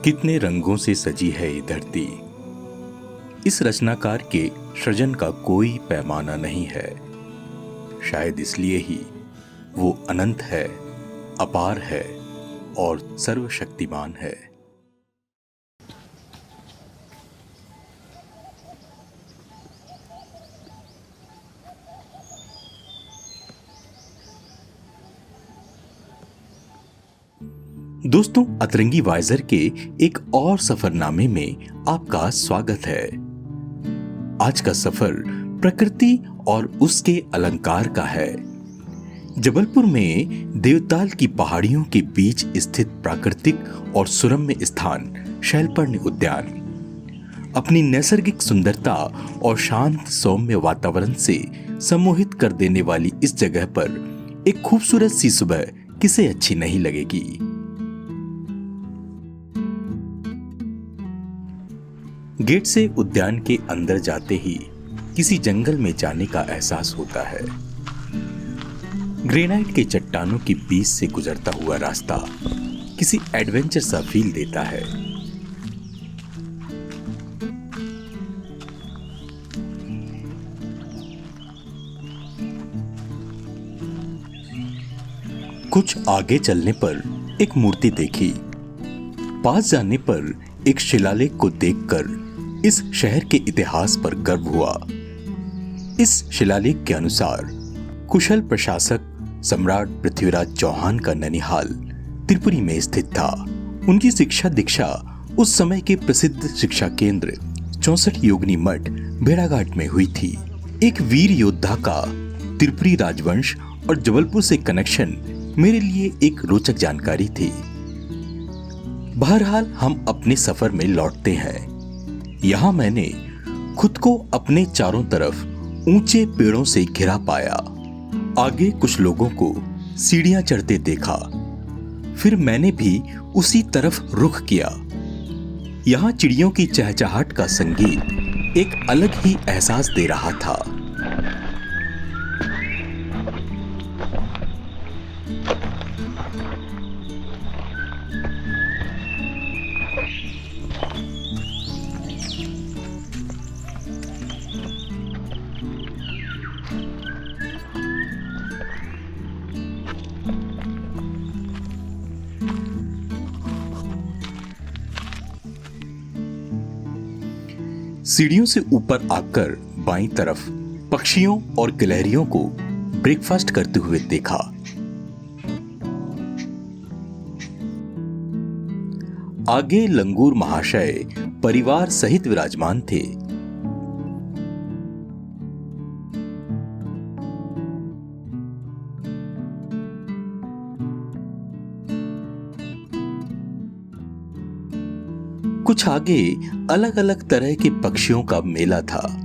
कितने रंगों से सजी है ये धरती। इस रचनाकार के सृजन का कोई पैमाना नहीं है। शायद इसलिए ही वो अनंत है, अपार है और सर्वशक्तिमान है। दोस्तों, अतरंगी वाइजर के एक और सफरनामे में आपका स्वागत है। आज का सफर प्रकृति और उसके अलंकार का है। जबलपुर में देवताल की पहाड़ियों के बीच स्थित प्राकृतिक और सुरम्य स्थान शैलपर्णी उद्यान अपनी नैसर्गिक सुंदरता और शांत सौम्य वातावरण से सम्मोहित कर देने वाली इस जगह पर एक खूबसूरत सी सुबह किसे अच्छी नहीं लगेगी। गेट से उद्यान के अंदर जाते ही किसी जंगल में जाने का एहसास होता है। ग्रेनाइट के चट्टानों के बीच से गुजरता हुआ रास्ता किसी एडवेंचर सा फील देता है। कुछ आगे चलने पर एक मूर्ति देखी। पास जाने पर एक शिलालेख को देखकर इस शहर के इतिहास पर गर्व हुआ। इस शिलालेख के अनुसार कुशल प्रशासक सम्राट पृथ्वीराज चौहान का ननिहाल त्रिपुरी में स्थित था। उनकी शिक्षा दीक्षा उस समय के प्रसिद्ध शिक्षा केंद्र 64 योगिनी मठ भेड़ाघाट में हुई थी। एक वीर योद्धा का त्रिपुरी राजवंश और जबलपुर से कनेक्शन मेरे लिए एक रोचक जानकारी थी। बहरहाल हम अपने सफर में लौटते हैं। यहां मैंने खुद को अपने चारों तरफ ऊंचे पेड़ों से घिरा पाया। आगे कुछ लोगों को सीढ़ियां चढ़ते देखा। फिर मैंने भी उसी तरफ रुख किया। यहां चिड़ियों की चहचहाट का संगीत एक अलग ही एहसास दे रहा था। सीढ़ियों से ऊपर आकर बाईं तरफ पक्षियों और गिलहरियों को ब्रेकफास्ट करते हुए देखा। आगे लंगूर महाशय परिवार सहित विराजमान थे। कुछ आगे अलग अलग तरह के पक्षियों का मेला था।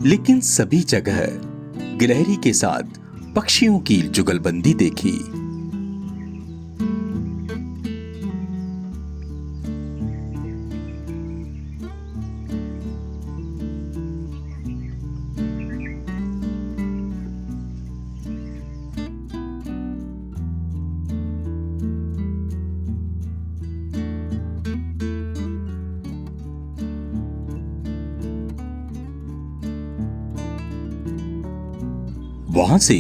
लेकिन सभी जगह गिलहरी के साथ पक्षियों की जुगलबंदी देखी। वहां से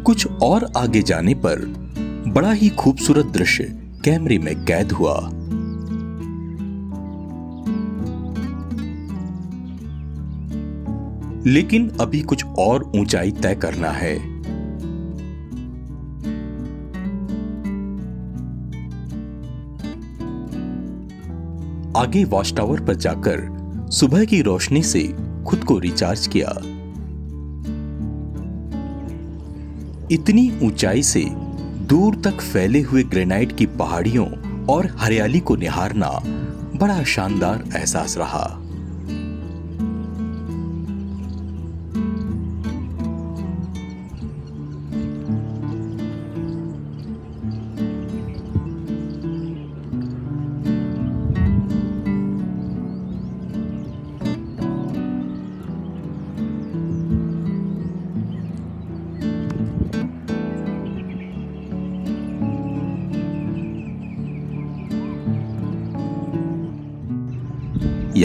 कुछ और आगे जाने पर बड़ा ही खूबसूरत दृश्य कैमरे में कैद हुआ। लेकिन अभी कुछ और ऊंचाई तय करना है। आगे वॉच टावर पर जाकर सुबह की रोशनी से खुद को रिचार्ज किया। इतनी ऊंचाई से दूर तक फैले हुए ग्रेनाइट की पहाड़ियों और हरियाली को निहारना बड़ा शानदार एहसास रहा।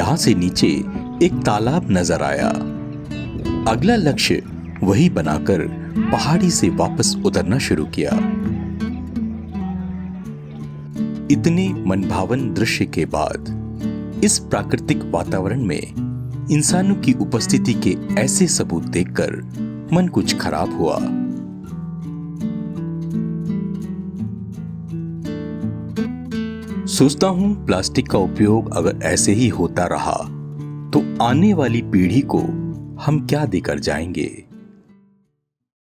यहाँ से नीचे एक तालाब नजर आया। अगला लक्ष्य वही बनाकर पहाड़ी से वापस उतरना शुरू किया। इतने मनभावन दृश्य के बाद इस प्राकृतिक वातावरण में इंसानों की उपस्थिति के ऐसे सबूत देखकर मन कुछ खराब हुआ। सोचता हूं प्लास्टिक का उपयोग अगर ऐसे ही होता रहा तो आने वाली पीढ़ी को हम क्या देकर जाएंगे।